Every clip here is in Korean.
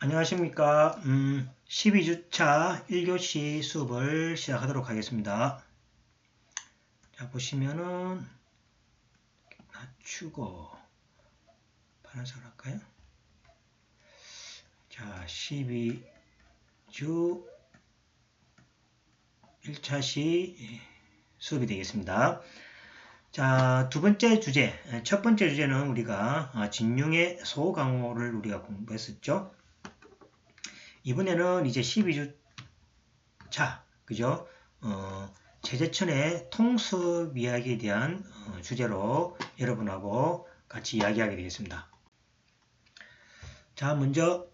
안녕하십니까. 12주차 1교시 수업을 시작하도록 하겠습니다. 자, 보시면은, 낮추고, 파란색으로 할까요? 자, 12주 1차시 수업이 되겠습니다. 자, 두 번째 주제, 첫 번째 주제는 우리가 진융의 소강호를 우리가 공부했었죠. 이번에는 이제 12주차, 그죠? 제재천의 통습 이야기에 대한 주제로 여러분하고 같이 이야기하게 되겠습니다. 자, 먼저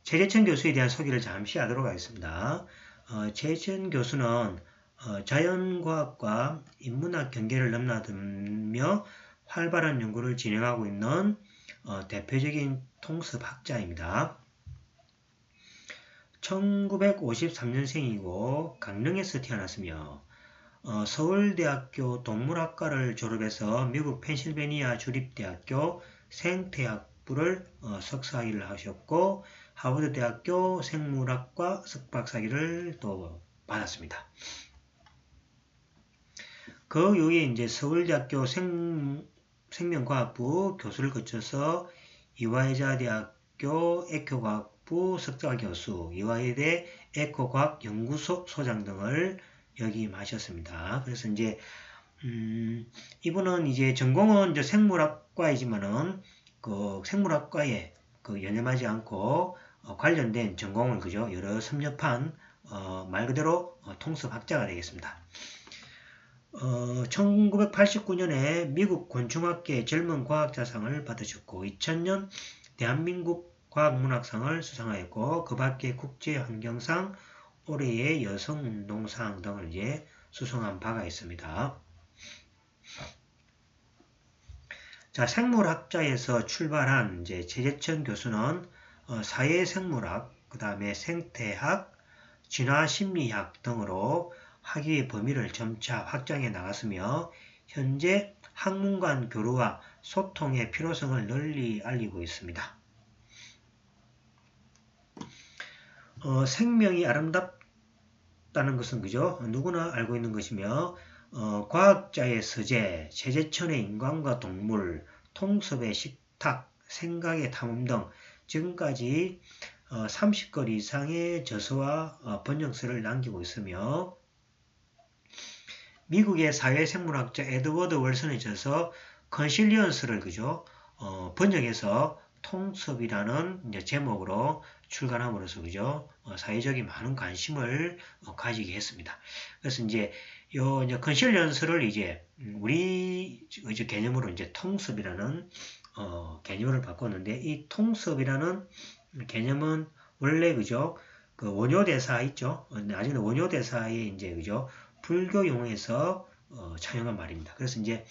제재천 교수에 대한 소개를 잠시 하도록 하겠습니다. 제재천 교수는 자연과학과 인문학 경계를 넘나들며 활발한 연구를 진행하고 있는 대표적인 통습학자입니다. 1953년생이고 강릉에서 태어났으며 서울대학교 동물학과를 졸업해서 미국 펜실베니아 주립대학교 생태학부를 석사학위를 하셨고 하버드대학교 생물학과 석박사학위를 또 받았습니다. 그 이후에 이제 서울대학교 생명과학부 교수를 거쳐서 이화여자대학교 에코과학부 석사교수, 이화여대 에코과학연구소 소장 등을 역임하셨습니다. 그래서 이제 이분은 이제 전공은 이제 생물학과이지만은 그 생물학과에 그 연연하지 않고 관련된 전공을 그죠 여러 섭렵한 말 그대로 통습학자가 되겠습니다. 1989년에 미국 곤충학계 젊은 과학자상을 받으셨고 2000년 대한민국 과학문학상을 수상하였고 그 밖에 국제환경상, 올해의 여성운동상 등을 이제 수상한 바가 있습니다. 자, 생물학자에서 출발한 이제 제재천 교수는 사회생물학, 그 다음에 생태학, 진화심리학 등으로 학위의 범위를 점차 확장해 나갔으며 현재 학문 간 교류와 소통의 필요성을 널리 알리고 있습니다. 생명이 아름답다는 것은 그죠? 누구나 알고 있는 것이며 과학자의 서재, 제재천의 인간과 동물, 통섭의 식탁, 생각의 탐험 등 지금까지 30권 이상의 저서와 번역서를 남기고 있으며 미국의 사회생물학자 에드워드 월슨의 저서 컨실리언스를 그죠 번역해서 통섭이라는 이제 제목으로 출간함으로써 그죠 사회적인 많은 관심을 가지게 했습니다. 그래서 이제 이제 컨실리언스를 이제 우리 이제 개념으로 이제 통섭이라는 개념을 바꿨는데 이 통섭이라는 개념은 원래 그죠 그 원효대사 있죠. 나중에 원효대사에 이제 그죠 불교 용어에서 차용한 말입니다. 그래서 이제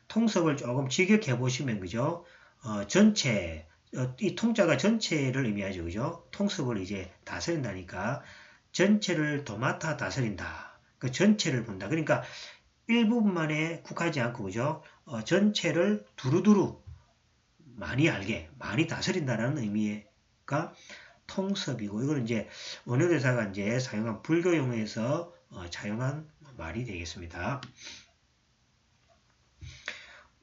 통섭을 조금 직역해 보시면 그죠? 전체 이 통자가 전체를 의미하죠. 그죠? 통섭을 이제 다스린다니까 전체를 도맡아 다스린다. 그 전체를 본다. 그러니까 일부분만에 국하지 않고 그죠? 전체를 두루두루 많이 알게, 많이 다스린다라는 의미가 통섭이고 이걸 이제 원효대사가 이제 사용한 불교 용어에서 차용한 말이 되겠습니다.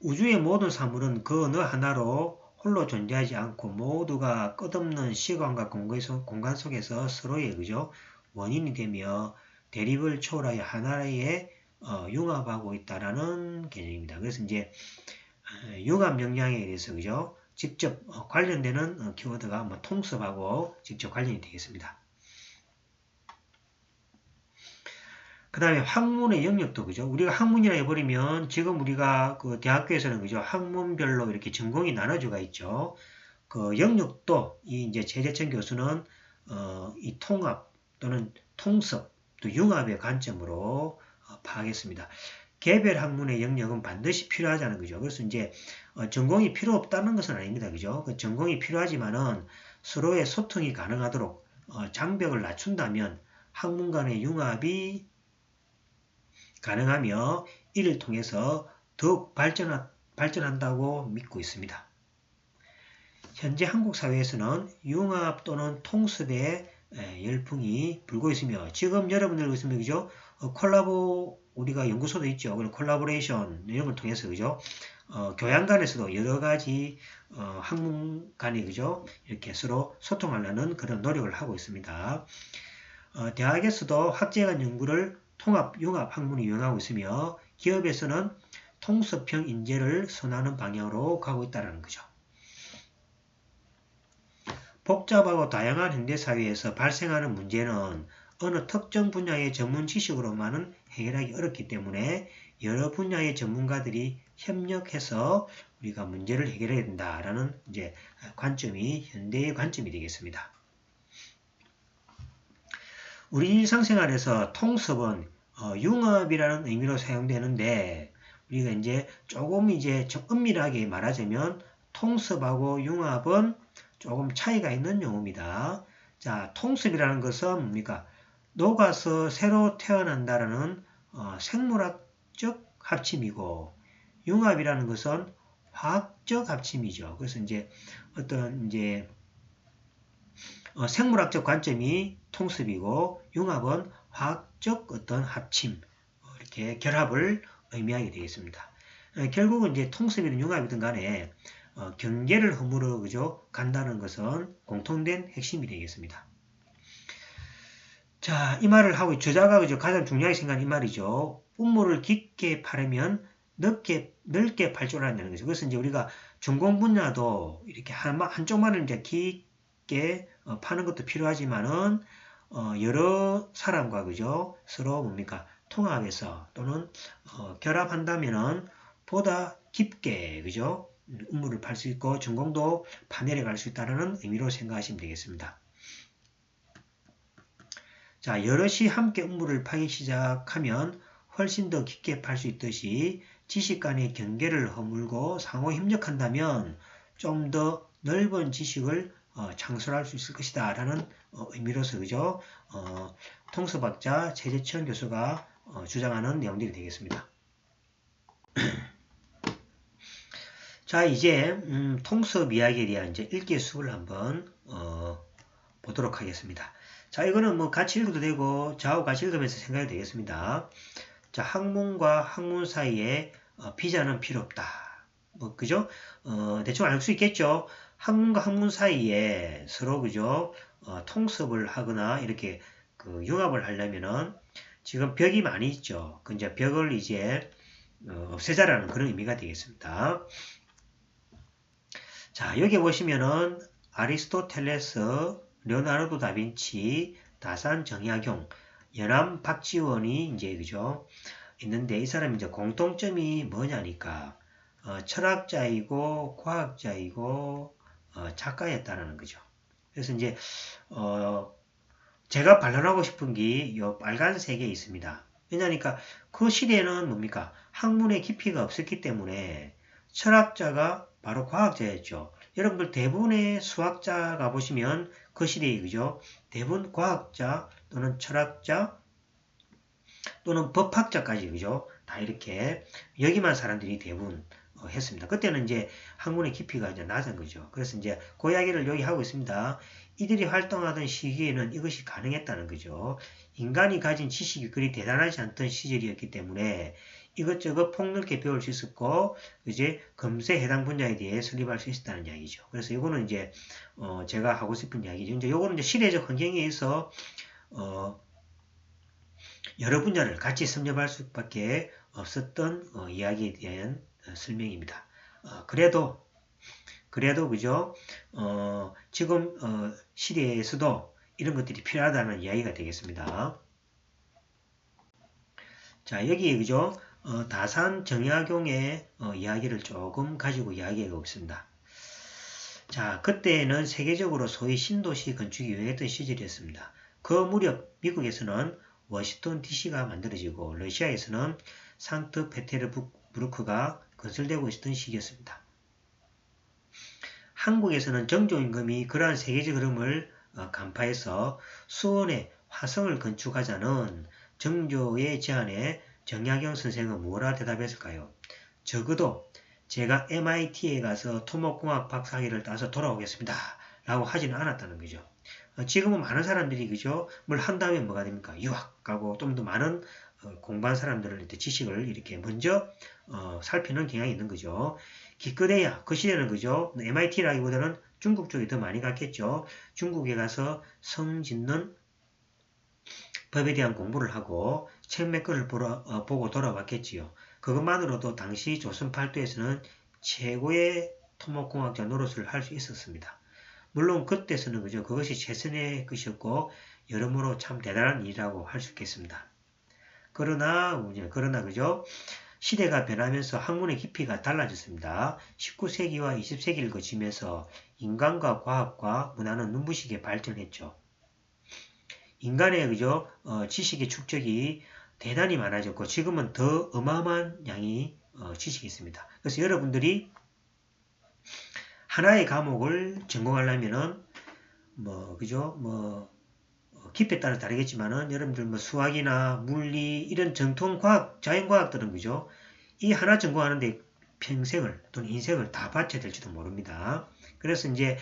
우주의 모든 사물은 그 어느 하나로 홀로 존재하지 않고 모두가 끝없는 시간과 공간 속에서 서로의 그죠 원인이 되며 대립을 초월하여 하나에 융합하고 있다라는 개념입니다. 그래서 이제 융합 역량에 대해서 그죠 직접 관련되는 키워드가 뭐 통섭하고 직접 관련이 되겠습니다. 그 다음에 학문의 영역도 그죠. 우리가 학문이라 해버리면 지금 우리가 그 대학교에서는 그죠. 학문별로 이렇게 전공이 나눠져가 있죠. 그 영역도 이 이제 제재천 교수는 이 통합 또는 통섭 또 융합의 관점으로 파악했습니다. 개별 학문의 영역은 반드시 필요하다는 거죠. 그래서 이제 전공이 필요 없다는 것은 아닙니다. 그죠? 그 전공이 필요하지만은 서로의 소통이 가능하도록 장벽을 낮춘다면 학문 간의 융합이 가능하며 이를 통해서 더욱 발전한다고 믿고 있습니다. 현재 한국 사회에서는 융합 또는 통습의 열풍이 불고 있으며 지금 여러분들 보시면 그죠? 콜라보 우리가 연구소도 있죠. 그런 콜라보레이션 이런 걸 통해서 그죠? 교양 간에서도 여러 가지 학문 간에 그죠? 이렇게 서로 소통하려는 그런 노력을 하고 있습니다. 대학에서도 학제 간 연구를 통합, 융합 학문을 이용하고 있으며 기업에서는 통섭형 인재를 선호하는 방향으로 가고 있다는 거죠. 복잡하고 다양한 현대사회에서 발생하는 문제는 어느 특정 분야의 전문 지식으로만은 해결하기 어렵기 때문에 여러 분야의 전문가들이 협력해서 우리가 문제를 해결해야 된다라는 이제 관점이 현대의 관점이 되겠습니다. 우리 일상생활에서 통섭은 융합이라는 의미로 사용되는데 우리가 이제 조금 이제 좀 엄밀하게 말하자면 통섭하고 융합은 조금 차이가 있는 용어입니다. 자, 통습이라는 것은 뭡니까? 녹아서 새로 태어난다라는 생물학적 합침이고 융합이라는 것은 화학적 합침이죠. 그래서 이제 어떤 이제 생물학적 관점이 통습이고 융합은 화학적 어떤 합침 이렇게 결합을 의미하게 되겠습니다. 결국은 이제 통습이든 융합이든 간에 경계를 허물어 그죠 간다는 것은 공통된 핵심이 되겠습니다. 자, 이 말을 하고 저자가 그죠 가장 중요하게 생각한 이 말이죠. 음모를 깊게 파려면 넓게 팔 줄 알아야 되는 거죠. 그래서 이제 우리가 전공 분야도 이렇게 한쪽만을 이제 깊게 파는 것도 필요하지만은 여러 사람과 그죠 서로 뭡니까 통합해서 또는 결합한다면은 보다 깊게 그죠 음모를 팔 수 있고 전공도 파내려 갈 수 있다는 의미로 생각하시면 되겠습니다. 자, 여럿이 함께 음모를 파기 시작하면 훨씬 더 깊게 팔 수 있듯이 지식 간의 경계를 허물고 상호 협력한다면 좀 더 넓은 지식을 창출할 수 있을 것이다 라는 의미로서 그죠 통섭학자 최재천 교수가 주장하는 내용들이 되겠습니다. 자, 이제 통섭 이야기에 대한 이제 읽기의 수를 한번 보도록 하겠습니다. 자, 이거는 뭐 같이 읽어도 되고 좌우 같이 읽으면서 생각이 되겠습니다. 자, 학문과 학문 사이에 비자는 필요 없다. 뭐 그죠? 대충 알 수 있겠죠. 학문과 학문 사이에 서로 그죠? 통섭을 하거나 이렇게 그 융합을 하려면은 지금 벽이 많이 있죠. 그 이제 벽을 이제 없애자라는 그런 의미가 되겠습니다. 자, 여기 보시면은 아리스토텔레스, 레오나르도 다빈치, 다산 정약용, 연암 박지원이 이제 그죠? 있는데 이 사람이 이제 공통점이 뭐냐니까 철학자이고 과학자이고 작가였다는 거죠. 그래서 이제 제가 반론하고 싶은 게 이 빨간색에 있습니다. 왜냐니까 그 시대에는 뭡니까 학문의 깊이가 없었기 때문에 철학자가 바로 과학자였죠. 여러분들 대부분의 수학자가 보시면 그 시대에 그죠? 대부분 과학자 또는 철학자 또는 법학자까지 그죠? 다 이렇게 여기만 사람들이 대부분 했습니다. 그때는 이제 학문의 깊이가 이제 낮은 거죠. 그래서 이제 그 이야기를 여기 하고 있습니다. 이들이 활동하던 시기에는 이것이 가능했다는 거죠. 인간이 가진 지식이 그리 대단하지 않던 시절이었기 때문에 이것저것 폭넓게 배울 수 있었고 이제 금세 해당 분야에 대해 설립할 수 있었다는 이야기죠. 그래서 이거는 이제 제가 하고 싶은 이야기죠. 이제 요거는 이제 시대적 환경에 의해서 여러 분야를 같이 섭렵할 수밖에 없었던 이야기에 대한 설명입니다. 그래도 그죠? 지금 시대에서도 이런 것들이 필요하다는 이야기가 되겠습니다. 자, 여기 그죠? 다산 정약용의 이야기를 조금 가지고 이야기하고 있습니다. 자, 그때는 세계적으로 소위 신도시 건축이 유행했던 시절이었습니다. 그 무렵 미국에서는 워싱턴 DC가 만들어지고 러시아에서는 상트페테르부르크가 건설되고 있었던 시기였습니다. 한국에서는 정조임금이 그러한 세계적 흐름을 간파해서 수원에 화성을 건축하자는 정조의 제안에 정약용 선생은 뭐라 대답했을까요? 적어도 제가 MIT에 가서 토목공학 박사학위를 따서 돌아오겠습니다. 라고 하지는 않았다는 거죠. 지금은 많은 사람들이 그죠? 뭘 한 다음에 뭐가 됩니까? 유학 가고 좀 더 많은 공부한 사람들을 이렇게 지식을 이렇게 먼저 살피는 경향이 있는 거죠. 기껏해야 그 시대는 그죠? MIT라기보다는 중국 쪽이 더 많이 갔겠죠. 중국에 가서 성 짓는 법에 대한 공부를 하고 책 몇 권을 보고 돌아왔겠지요. 그것만으로도 당시 조선 팔도에서는 최고의 토목공학자 노릇을 할 수 있었습니다. 물론 그때서는 그죠, 그것이 최선의 것이었고 여러모로 참 대단한 일이라고 할 수 있겠습니다. 그러나 그죠, 시대가 변하면서 학문의 깊이가 달라졌습니다. 19세기와 20세기를 거치면서 인간과 과학과 문화는 눈부시게 발전했죠. 인간의 그죠, 지식의 축적이 대단히 많아졌고 지금은 더 어마어마한 양이 지식이 있습니다. 그래서 여러분들이 하나의 과목을 전공하려면은 그죠, 깊이에 따라 다르겠지만은 여러분들 수학이나 물리 이런 정통 과학, 자연과학들은 그죠, 이 하나 전공하는데 평생을 또는 인생을 다 바쳐야 될지도 모릅니다. 그래서 이제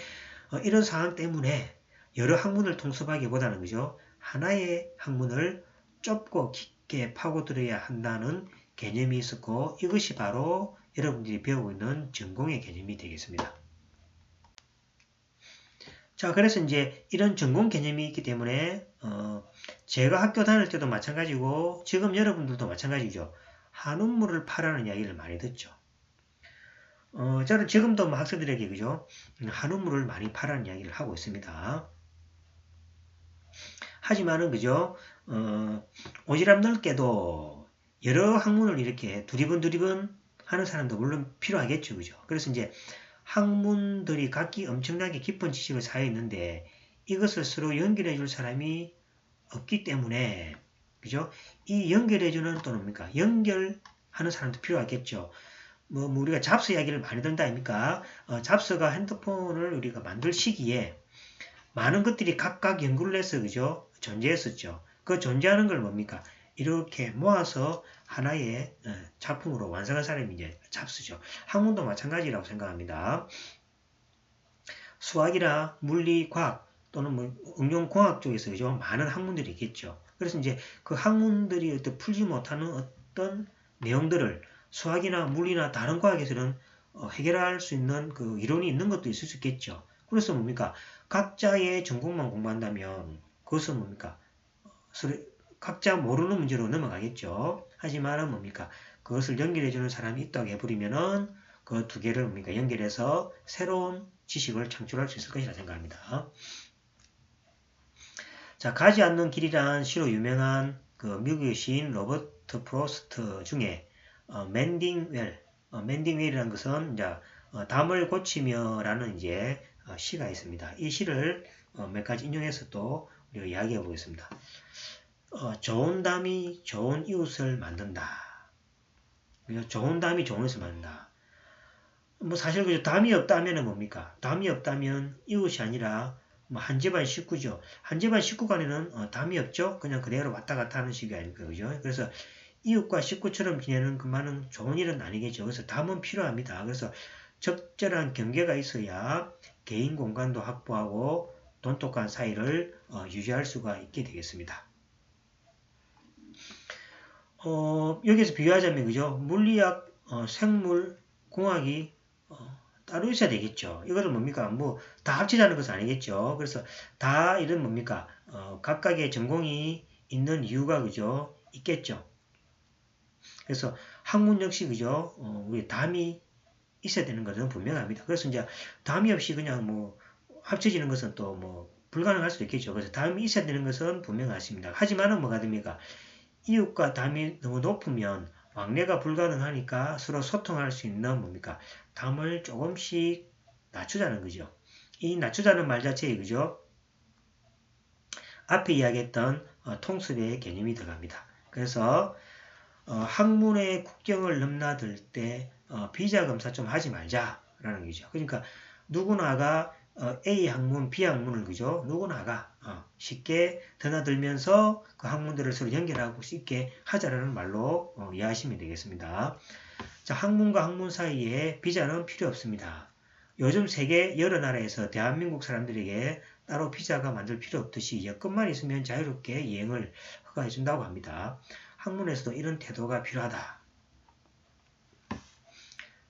이런 상황 때문에 여러 학문을 통습하기보다는 그죠, 하나의 학문을 좁고 깊게 파고들어야 한다는 개념이 있었고 이것이 바로 여러분들이 배우고 있는 전공의 개념이 되겠습니다. 자, 그래서 이제 이런 전공 개념이 있기 때문에 제가 학교 다닐 때도 마찬가지고 지금 여러분들도 마찬가지죠. 한우물을 파라는 이야기를 많이 듣죠. 저는 지금도 학생들에게 그죠, 한우물을 많이 파라는 이야기를 하고 있습니다. 하지만은 그죠, 오지랖 넓게도 여러 학문을 이렇게 두리번 하는 사람도 물론 필요하겠죠, 그죠. 그래서 이제 학문들이 각기 엄청나게 깊은 지식을 쌓여 있는데 이것을 서로 연결해 줄 사람이 없기 때문에 그죠? 이 연결해 주는 또는 뭡니까? 연결하는 사람도 필요하겠죠. 우리가 잡스 이야기를 많이 든다 아닙니까? 잡스가 핸드폰을 우리가 만들 시기에 많은 것들이 각각 연구를 해서 그죠? 존재했었죠. 그 존재하는 걸 뭡니까? 이렇게 모아서 하나의 작품으로 완성한 사람이 이제 잡스죠. 학문도 마찬가지라고 생각합니다. 수학이나 물리, 과학 또는 응용공학 쪽에서 그죠? 많은 학문들이 있겠죠. 그래서 이제 그 학문들이 어떤 풀지 못하는 어떤 내용들을 수학이나 물리나 다른 과학에서는 해결할 수 있는 그 이론이 있는 것도 있을 수 있겠죠. 그래서 뭡니까? 각자의 전공만 공부한다면 그것은 뭡니까? 각자 모르는 문제로 넘어가겠죠. 하지만은 뭡니까? 그것을 연결해주는 사람이 있다고 해버리면은 그 두 개를 뭡니까? 연결해서 새로운 지식을 창출할 수 있을 것이라 생각합니다. 자, 가지 않는 길이란 시로 유명한 그 미국의 시인 로버트 프로스트 중에 맨딩웰이라는 것은 이제 담을 고치며라는 이제 시가 있습니다. 이 시를 몇 가지 인용해서 또 우리가 이야기해 보겠습니다. 좋은 담이 좋은 이웃을 만든다. 좋은 담이 좋은 이웃을 만든다. 사실 그 담이 없다면은 뭡니까? 담이 없다면 이웃이 아니라 한 집안 식구죠. 한 집안 식구 간에는 담이 없죠. 그냥 그대로 왔다 갔다 하는 식이 아닐까, 그죠? 그래서 이웃과 식구처럼 지내는 그만은 좋은 일은 아니겠죠. 그래서 담은 필요합니다. 그래서 적절한 경계가 있어야 개인 공간도 확보하고 돈독한 사이를 유지할 수가 있게 되겠습니다. 여기서 비유하자면 그죠? 물리학, 생물, 공학이 따로 있어야 되겠죠. 이거는 뭡니까? 다 합치자는 것은 아니겠죠. 그래서 다 이런 뭡니까? 각각의 전공이 있는 이유가 그죠? 있겠죠. 그래서 학문 역시 그죠? 우리 담이 있어야 되는 것은 분명합니다. 그래서 이제 담이 없이 그냥 합쳐지는 것은 또 불가능할 수도 있겠죠. 그래서 담이 있어야 되는 것은 분명하십니다. 하지만은 뭐가 됩니까? 이웃과 담이 너무 높으면 왕래가 불가능하니까 서로 소통할 수 있는 뭡니까? 담을 조금씩 낮추자는 거죠. 이 낮추자는 말 자체에 그죠? 앞에 이야기했던 통습의 개념이 들어갑니다. 그래서 학문의 국경을 넘나들 때 비자금사 좀 하지 말자라는 거죠. 그러니까 누구나가 A 학문, B 학문을 그죠? 누구나가 쉽게 드나들면서 그 학문들을 서로 연결하고 쉽게 하자라는 말로 이해하시면 되겠습니다. 자, 학문과 학문 사이에 비자는 필요 없습니다. 요즘 세계 여러 나라에서 대한민국 사람들에게 따로 비자가 만들 필요 없듯이 여건만 있으면 자유롭게 여행을 허가해 준다고 합니다. 학문에서도 이런 태도가 필요하다.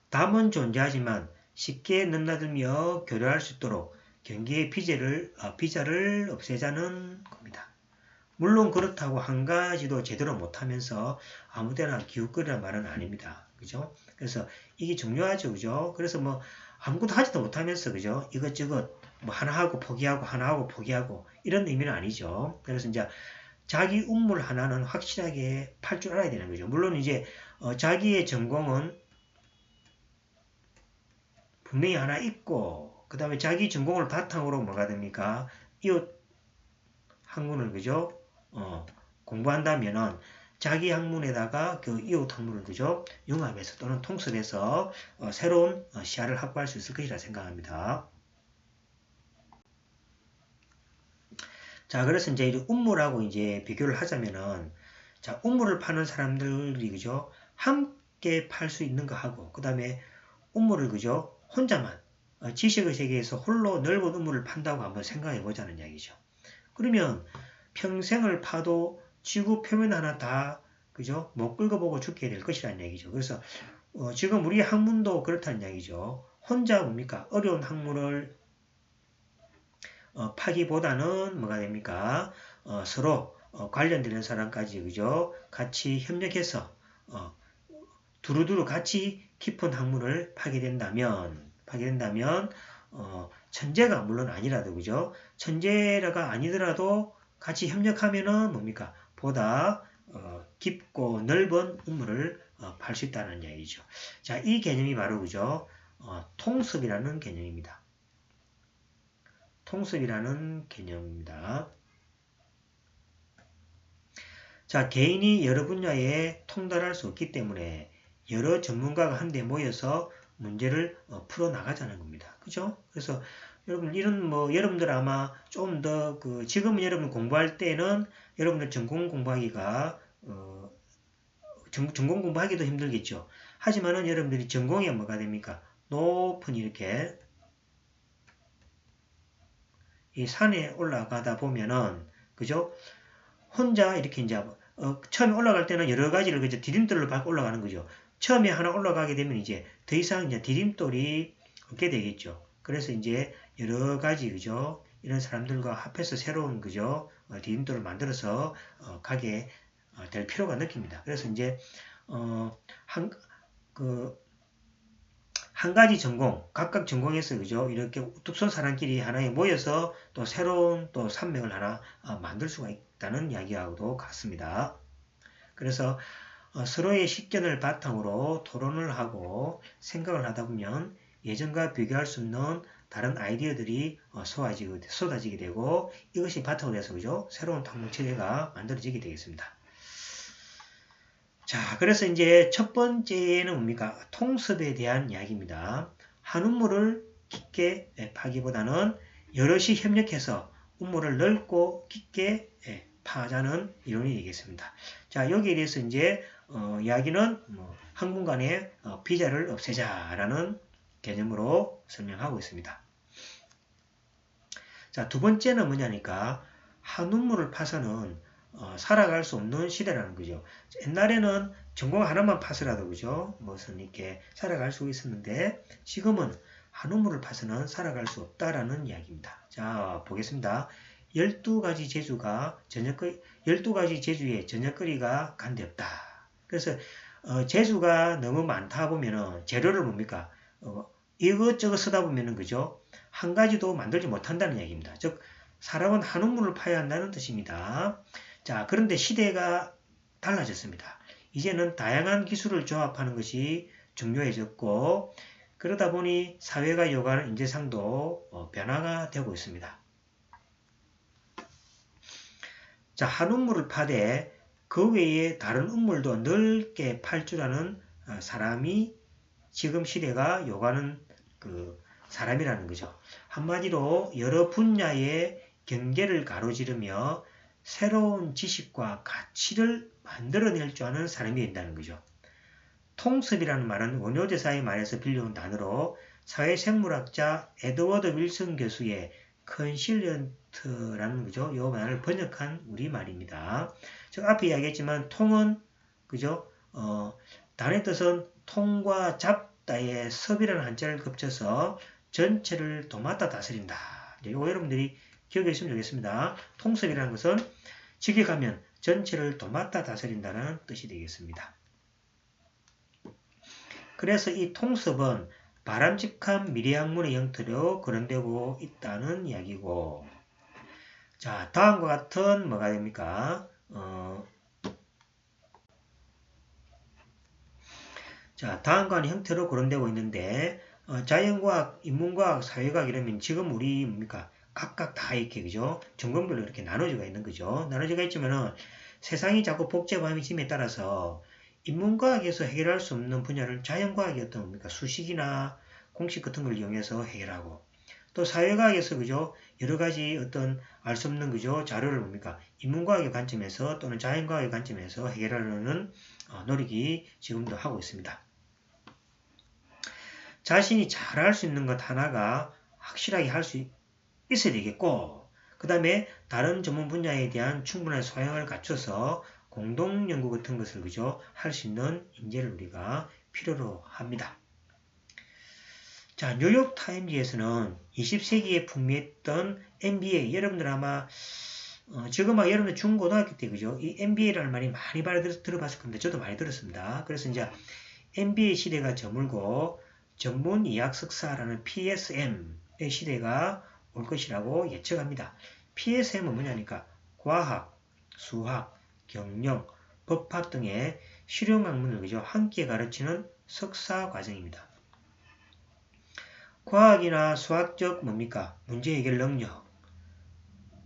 담은 존재하지만 쉽게 넘나들며 교류할 수 있도록 경기의 비자를 없애자는 겁니다. 물론 그렇다고 한 가지도 제대로 못하면서 아무데나 기웃거리란 말은 아닙니다. 그죠? 그래서 이게 중요하죠. 그죠? 그래서 뭐 아무것도 하지도 못하면서 그죠? 이것저것 뭐 하나 하고 포기하고 하나 하고 포기하고 이런 의미는 아니죠. 그래서 이제 자기 운물 하나는 확실하게 팔 줄 알아야 되는 거죠. 물론 이제 자기의 전공은 분명히 하나 있고 그 다음에 자기 전공을 바탕으로 뭐가 됩니까? 이웃 학문을 그죠? 공부한다면은 자기 학문에다가 그 이웃 학문을 그죠? 융합해서 또는 통습해서 새로운 시야를 확보할 수 있을 것이라 생각합니다. 자, 그래서 이제 운물하고 이제 비교를 하자면은 자, 운물을 파는 사람들이 그죠? 함께 팔 수 있는 거 하고 그 다음에 운물을 그죠? 혼자만 지식의 세계에서 홀로 넓은 운물을 판다고 한번 생각해 보자는 이야기죠. 그러면 평생을 파도 지구 표면 하나 다 그죠? 못 긁어보고 죽게 될 것이라는 얘기죠. 그래서 지금 우리 학문도 그렇다는 이야기죠. 혼자 뭡니까? 어려운 학문을 파기보다는 뭐가 됩니까? 서로 관련되는 사람까지 그죠? 같이 협력해서 두루두루 같이 깊은 학문을 파게 된다면 천재가 물론 아니라도 그죠? 천재가 아니더라도 같이 협력하면은 뭡니까? 보다 깊고 넓은 운물을 팔 수 있다는 얘기죠. 자, 이 개념이 바로 그죠? 통습이라는 개념입니다. 통습이라는 개념입니다. 자, 개인이 여러 분야에 통달할 수 없기 때문에 여러 전문가가 한데 모여서 문제를 풀어나가자는 겁니다. 그죠? 그래서 여러분, 이런 여러분들 아마 좀 더 지금은 여러분 공부할 때는 여러분들 전공 공부하기가, 전공 공부하기도 힘들겠죠. 하지만은 여러분들이 전공에 뭐가 됩니까? 높은 이렇게 이 산에 올라가다 보면은, 그죠? 혼자 이렇게 이제 처음에 올라갈 때는 여러 가지를 그저 디딤돌을 밟고 올라가는 거죠. 처음에 하나 올라가게 되면 이제 더 이상 이제 디딤돌이 없게 되겠죠. 그래서 이제 여러 가지 그죠? 이런 사람들과 합해서 새로운 그죠? 디딤돌을 만들어서 가게 될 필요가 느낍니다. 그래서 이제 한 가지 전공, 각각 전공에서 그죠? 이렇게 우뚝 선 사람끼리 하나에 모여서 또 새로운 또 산맥을 하나 만들 수가 있다는 이야기하고도 같습니다. 그래서 서로의 식견을 바탕으로 토론을 하고 생각을 하다 보면 예전과 비교할 수 없는 다른 아이디어들이 쏟아지게 되고 이것이 바탕으로 해서 그죠? 새로운 학문체제가 만들어지게 되겠습니다. 자, 그래서 이제 첫 번째는 뭡니까? 통섭에 대한 이야기입니다. 한 음모를 깊게 파기보다는 여럿이 협력해서 음모를 넓고 깊게 파자는 이론이 되겠습니다. 자, 여기에 대해서 이제 이야기는 학문 간의 비자를 없애자라는 개념으로 설명하고 있습니다. 자, 두 번째는 뭐냐니까 한 음모를 파서는 살아갈 수 없는 시대라는 거죠. 옛날에는 전공 하나만 파서라도 그죠? 무슨 이렇게 살아갈 수 있었는데 지금은 한 우물을 파서는 살아갈 수 없다라는 이야기입니다. 자, 보겠습니다. 12가지 제주가 12가지 제주에 저녁거리가 간데 없다. 그래서 제주가 너무 많다 보면은 재료를 뭡니까? 이것저것 쓰다 보면은 그죠? 한 가지도 만들지 못한다는 이야기입니다. 즉 사람은 한 우물을 파야 한다는 뜻입니다. 자, 그런데 시대가 달라졌습니다. 이제는 다양한 기술을 조합하는 것이 중요해졌고 그러다 보니 사회가 요구하는 인재상도 변화가 되고 있습니다. 자, 한 우물을 파되 그 외에 다른 우물도 넓게 팔 줄 아는 사람이 지금 시대가 요구하는 그 사람이라는 거죠. 한마디로 여러 분야의 경계를 가로지르며 새로운 지식과 가치를 만들어낼 줄 아는 사람이 된다는 거죠. 통섭이라는 말은 원효대사의 말에서 빌려온 단어로 사회생물학자 에드워드 윌슨 교수의 컨실리언트라는 그죠? 요 말을 번역한 우리말입니다. 즉 앞에 이야기했지만 통은 그죠? 단의 뜻은 통과 잡다의 섭이라는 한자를 겹쳐서 전체를 도맡아 다스린다. 이거 여러분들이 기억해 주시면 좋겠습니다. 통섭이라는 것은 직역하면 전체를 도맡아 다스린다는 뜻이 되겠습니다. 그래서 이 통섭은 바람직한 미래학문의 형태로 거론되고 있다는 이야기고, 자, 다음과 같은 뭐가 됩니까? 자, 다음과 같은 형태로 거론되고 있는데, 자연과학, 인문과학, 사회과학 이러면 지금 우리 뭡니까? 각각 다 이렇게, 그죠? 전공별로 이렇게 나눠져가 있는 거죠. 나눠져가 있지만은 세상이 자꾸 복잡함에 따라서 인문과학에서 해결할 수 없는 분야를 자연과학이 어떤 뭡니까? 수식이나 공식 같은 걸 이용해서 해결하고, 또 사회과학에서 그죠? 여러 가지 어떤 알 수 없는 그죠? 자료를 뭡니까? 인문과학의 관점에서 또는 자연과학의 관점에서 해결하려는 노력이 지금도 하고 있습니다. 자신이 잘할 수 있는 것 하나가 확실하게 할 수 있어야 되겠고, 그 다음에 다른 전문 분야에 대한 충분한 소양을 갖춰서 공동 연구 같은 것을 그죠? 할 수 있는 인재를 우리가 필요로 합니다. 자, 뉴욕 타임즈에서는 20세기에 풍미했던 MBA, 여러분들 아마 지금 여러분들 중고등학교 때 그죠? 이 MBA라는 말이 많이 들어봤을 겁니다. 저도 많이 들었습니다. 그래서 이제 MBA 시대가 저물고 전문 의학 석사라는 PSM의 시대가 올 것이라고 예측합니다. PSM은 뭐냐니까 과학, 수학, 경영, 법학 등의 실용학문을 그죠? 함께 가르치는 석사 과정입니다. 과학이나 수학적 뭡니까? 문제 해결 능력,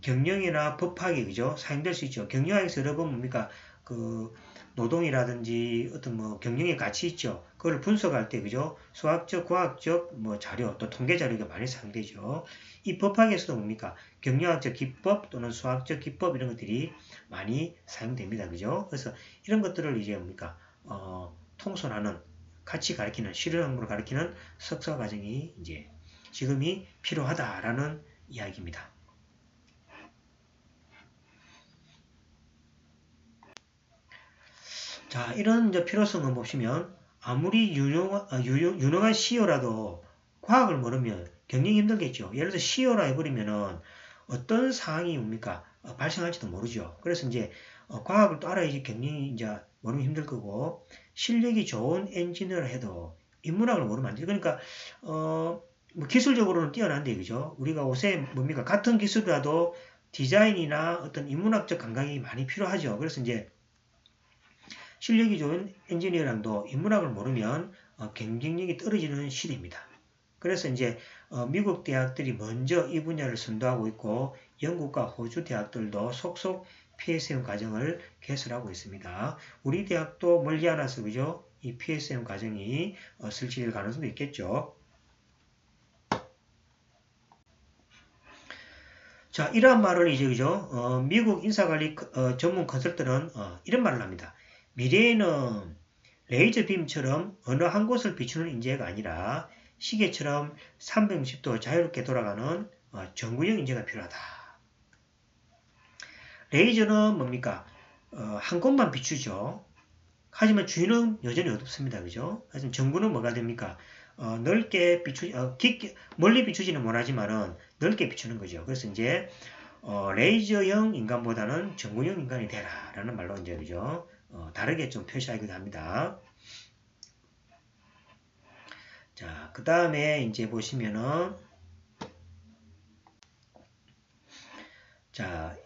경영이나 법학이 그죠? 사용될 수 있죠. 경영학에서 여러 번 뭡니까? 그 노동이라든지 어떤 뭐 경영의 가치 있죠. 그걸 분석할 때 그죠? 수학적, 과학적 뭐 자료, 또 통계 자료가 많이 사용되죠. 이 법학에서도 뭡니까? 경영학적 기법 또는 수학적 기법 이런 것들이 많이 사용됩니다. 그죠? 그래서 이런 것들을 이제 뭡니까? 통솔하는 같이 가르치는 실용학문을 가르치는 석사 과정이 이제 지금이 필요하다라는 이야기입니다. 자, 이런 이제 필요성을 보시면 아무리 유능한 CEO라도 과학을 모르면 경영이 힘들겠죠. 예를 들어 CEO라 해버리면은 어떤 상황이 뭡니까? 발생할지도 모르죠. 그래서 이제 과학을 또 알아야지 경영이 이제 모르면 힘들 거고 실력이 좋은 엔지니어를 해도 인문학을 모르면 안 돼요. 그러니까 뭐 기술적으로는 뛰어난데 그죠? 우리가 옷에 뭡니까? 같은 기술이라도 디자인이나 어떤 인문학적 감각이 많이 필요하죠. 그래서 이제 실력이 좋은 엔지니어랑도 인문학을 모르면 경쟁력이 떨어지는 시대입니다. 그래서 이제 미국 대학들이 먼저 이 분야를 선도하고 있고 영국과 호주 대학들도 속속 PSM 과정을 개설하고 있습니다. 우리 대학도 멀지 않아서 그죠? 이 PSM 과정이 설치될 가능성도 있겠죠. 자, 이러한 말을 이제 그죠? 미국 인사관리 전문 컨설턴은 이런 말을 합니다. 미래에는 레이저 빔처럼 어느 한 곳을 비추는 인재가 아니라 시계처럼 360도 자유롭게 돌아가는 전구형 인재가 필요하다. 레이저는 뭡니까? 한 곳만 비추죠. 하지만 주위는 여전히 어둡습니다. 그죠? 하지만 전구는 뭐가 됩니까? 넓게 멀리 비추지는 못하지만은 넓게 비추는 거죠. 그래서 이제 레이저형 인간보다는 전구형 인간이 되라라는 말로 이제 그죠? 다르게 좀 표시하기도 합니다. 자, 그 다음에 이제 보시면은 자,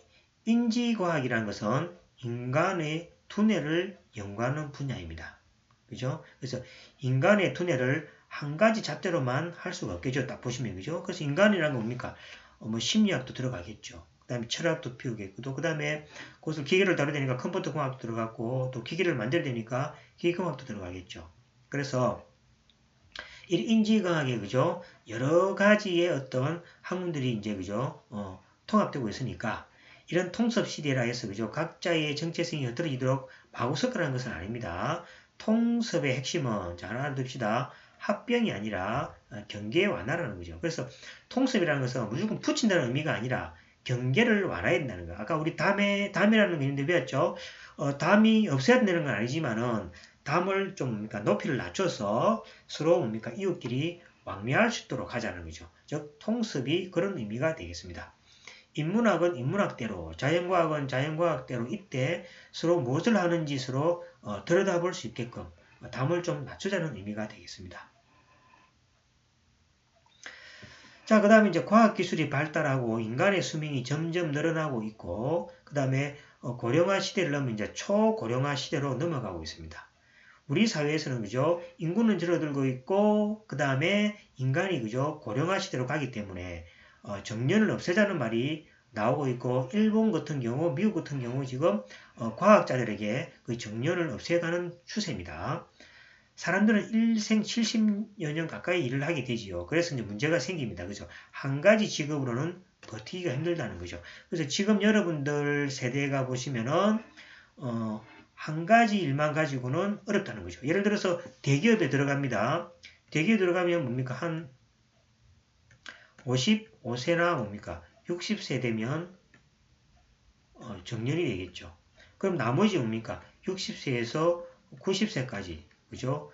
인지과학이라는 것은 인간의 두뇌를 연구하는 분야입니다. 그죠? 그래서 인간의 두뇌를 한 가지 잣대로만 할 수가 없겠죠. 딱 보시면 그죠? 그래서 인간이라는 건 뭡니까? 뭐 심리학도 들어가겠죠. 그 다음에 철학도 피우겠고, 또 그 다음에 그것을 기계를 다루야 되니까 컴퓨터 공학도 들어갔고, 또 기계를 만들어야 되니까 기계공학도 들어가겠죠. 그래서 이 인지과학에 그죠? 여러 가지의 어떤 학문들이 이제 그죠? 통합되고 있으니까 이런 통섭 시대라 해서 그죠? 각자의 정체성이 흩어지도록 마구 섞으라는 것은 아닙니다. 통섭의 핵심은 자, 하나 둡시다. 합병이 아니라 경계 완화라는 거죠. 그래서 통섭이라는 것은 무조건 붙인다는 의미가 아니라 경계를 완화한다는 거. 아까 우리 담이라는 게 있는데 배웠죠? 담이 없애야 되는 건 아니지만은 담을 좀 뭡니까 높이를 낮춰서 서로 뭡니까 이웃끼리 왕래할 수 있도록 하자는 거죠. 즉 통섭이 그런 의미가 되겠습니다. 인문학은 인문학대로, 자연과학은 자연과학대로 이때 서로 무엇을 하는지 서로 들여다볼 수 있게끔 담을 좀 낮추자는 의미가 되겠습니다. 자, 그 다음에 이제 과학기술이 발달하고 인간의 수명이 점점 늘어나고 있고, 그 다음에 고령화 시대를 넘으면 이제 초고령화 시대로 넘어가고 있습니다. 우리 사회에서는 그죠? 인구는 줄어들고 있고, 그 다음에 인간이 그죠? 고령화 시대로 가기 때문에 정년을 없애자는 말이 나오고 있고, 일본 같은 경우, 미국 같은 경우 지금 과학자들에게 그 정년을 없애가는 추세입니다. 사람들은 일생 70여 년 가까이 일을 하게 되지요. 그래서 이제 문제가 생깁니다. 그죠? 한 가지 직업으로는 버티기가 힘들다는 거죠. 그래서 지금 여러분들 세대가 보시면은, 한 가지 일만 가지고는 어렵다는 거죠. 예를 들어서 대기업에 들어갑니다. 대기업에 들어가면 뭡니까? 한 55세나 뭡니까? 60세 되면 정년이 되겠죠. 그럼 나머지 뭡니까? 60세에서 90세까지 그죠?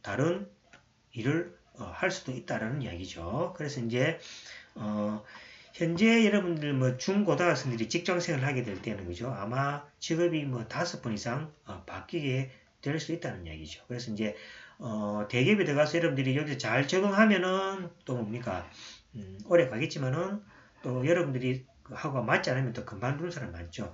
다른 일을 할 수도 있다라는 이야기죠. 그래서 이제 현재 여러분들 뭐 중고등학생들이 직장생활을 하게 될 때는 그죠? 아마 직업이 뭐 5번 이상 바뀌게 될 수 있다는 이야기죠. 그래서 이제 대기업에 들어가서 여러분들이 여기서 잘 적응하면은 또 뭡니까? 오래 가겠지만은 또 여러분들이 하고 맞지 않으면 또 그만두는 사람 많죠.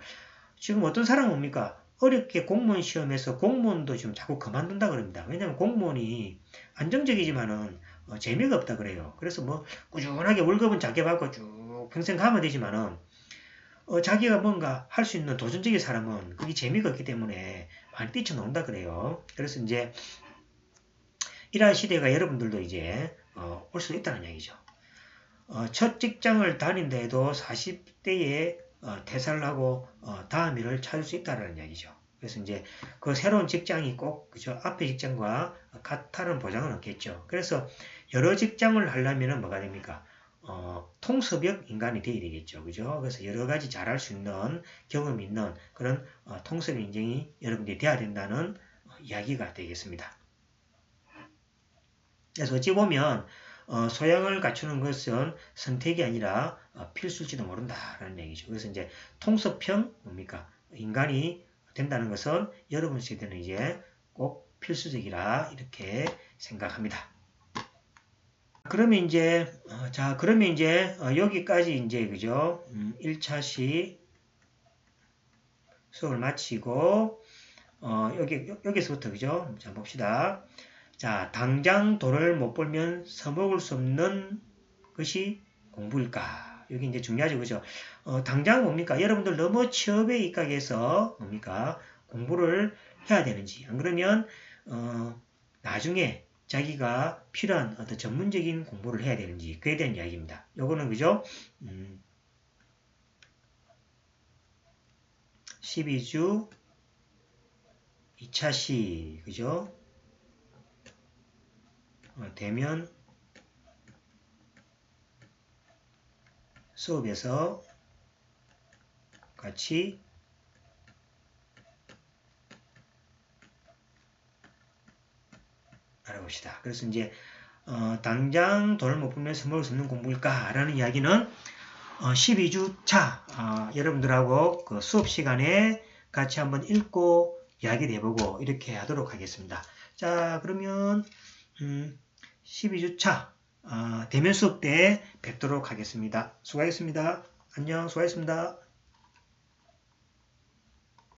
지금 어떤 사람은 뭡니까? 어렵게 공무원 시험에서 공무원도 지금 자꾸 그만둔다 그럽니다. 왜냐하면 공무원이 안정적이지만은 재미가 없다 그래요. 그래서 뭐 꾸준하게 월급은 작게 받고 쭉 평생 가면 되지만은 자기가 뭔가 할 수 있는 도전적인 사람은 그게 재미가 없기 때문에 많이 뛰쳐나온다 그래요. 그래서 이제 이러한 시대가 여러분들도 이제 올 수 있다는 얘기죠. 첫 직장을 다닌다 해도 40대에 퇴사를 하고 다음 일을 찾을 수 있다는 이야기죠. 그래서 이제 그 새로운 직장이 꼭 그죠 앞에 직장과 같다는 보장은 없겠죠. 그래서 여러 직장을 하려면 뭐가 됩니까? 통섭역 인간이 되어야 되겠죠. 그죠? 그래서 여러 가지 잘할 수 있는 경험이 있는 그런 통섭 인정이 여러분들이 돼야 된다는 이야기가 되겠습니다. 그래서 어찌 보면 소양을 갖추는 것은 선택이 아니라 필수일지도 모른다라는 얘기죠. 그래서 이제 통섭형 뭡니까? 인간이 된다는 것은 여러분 세대는 이제 꼭 필수적이라 이렇게 생각합니다. 그러면 이제 여기까지 이제 그죠? 1차시 수업을 마치고 여기서부터 그죠? 자 봅시다. 자, 당장 돈을 못 벌면 써먹을 수 없는 것이 공부일까? 여기 이제 중요하죠, 그죠? 당장 뭡니까? 여러분들 너무 취업에 입각해서 뭡니까? 공부를 해야 되는지, 안 그러면, 나중에 자기가 필요한 어떤 전문적인 공부를 해야 되는지, 그에 대한 이야기입니다. 요거는, 그죠? 12주 2차 시, 그죠? 대면 수업에서 같이 알아봅시다. 그래서 이제 당장 돈을 못 벌면 써먹을 수 없는 공부일까? 라는 이야기는 12주 차 여러분들하고 그 수업 시간에 같이 한번 읽고 이야기를 해보고 이렇게 하도록 하겠습니다. 자, 그러면 12주 차 대면 수업 때 뵙도록 하겠습니다. 수고하셨습니다. 안녕, 수고하셨습니다.